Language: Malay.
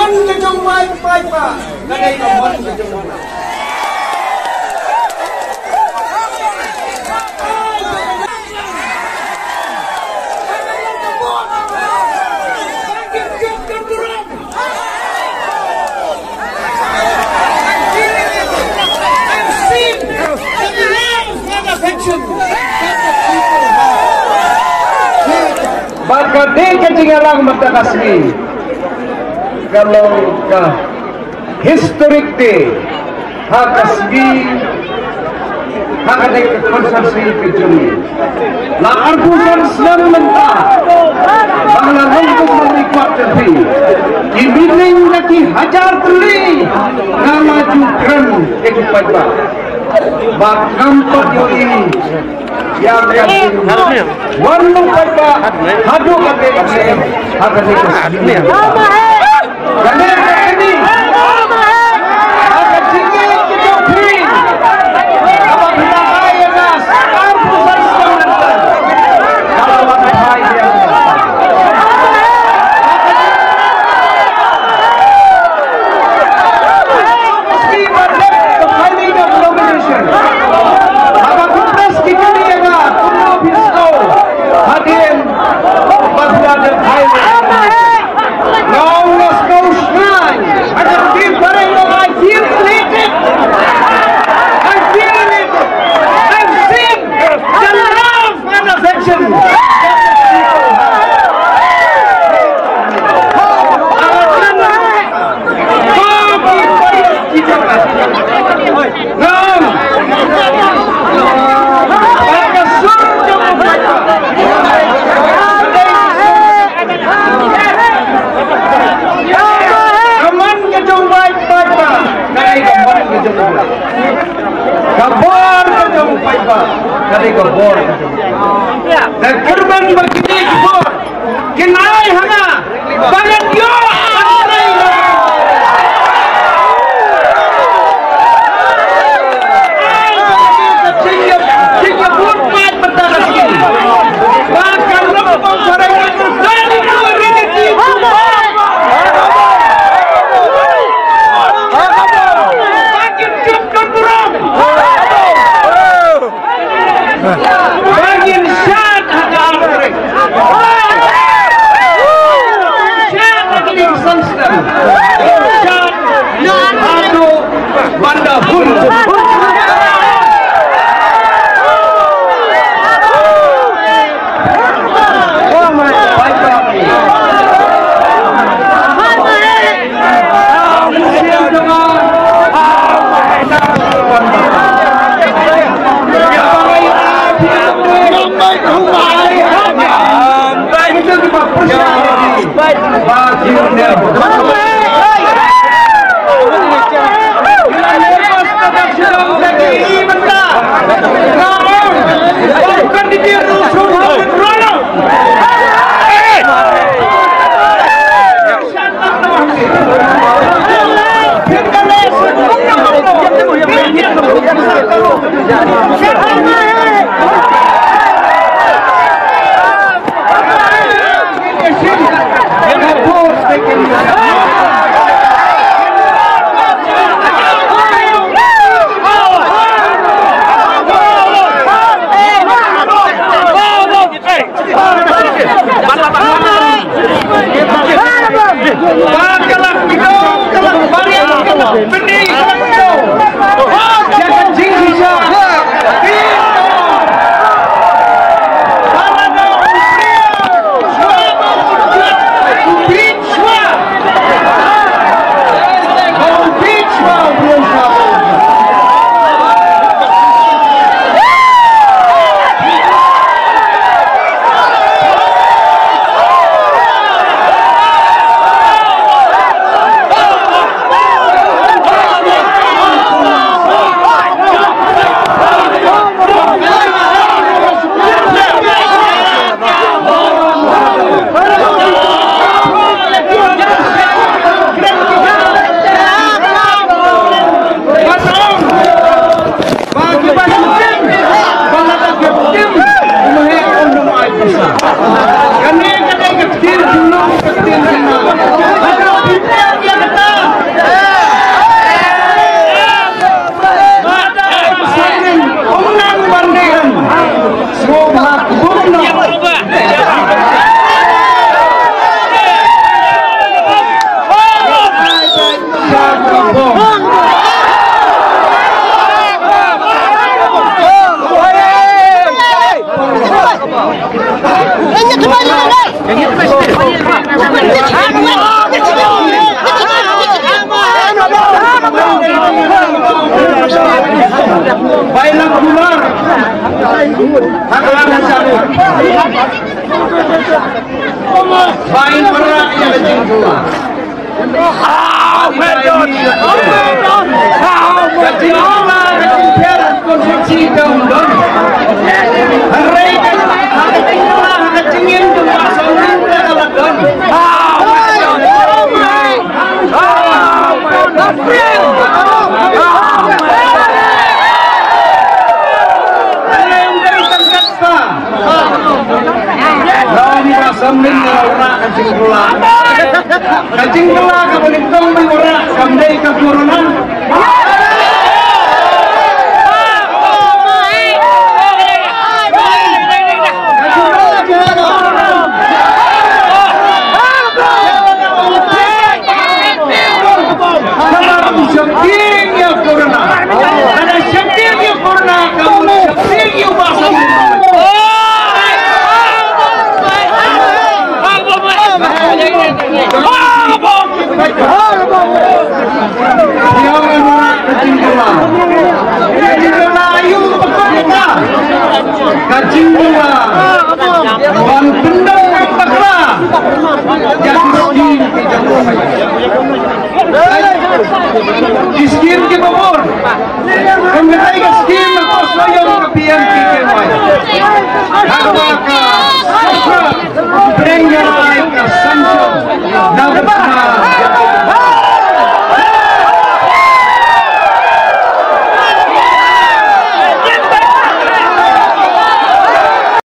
Kaman kejong baik-baik pak. Kadai kaman kejong baik. Maka di kecingalang mata kasih kalau ke historik di hak kasih hak ada konsumsi kejumi la argusan senang mentah bahwa untuk menikmat terti dibimbing lagi hajar teli nama jukran ikut baik bakam peduli yang kasih warna pada hadu kate akan ini karena ini akan tinggi kita beri apabila ayana sekarang pusat semangat kalau makai dia meski berdebat the finding of nomination maka kumpas kita hadir bahwa the highway now let's go shine ada tim bareng I feel elated I'm seeing the love and affection kabar kejauh baiklah dari kabar dan korban begini kabar kenai hana banyak yo tiga pun mat berdarah segini bahkan lempang sarang terjadi kualiti bagian syad ada anggrek syad ada di sanskar syad ada banda pun Kacing kelak kemenitong mengorak kamdai kekurunan. Iskin ke bawah, kembali ke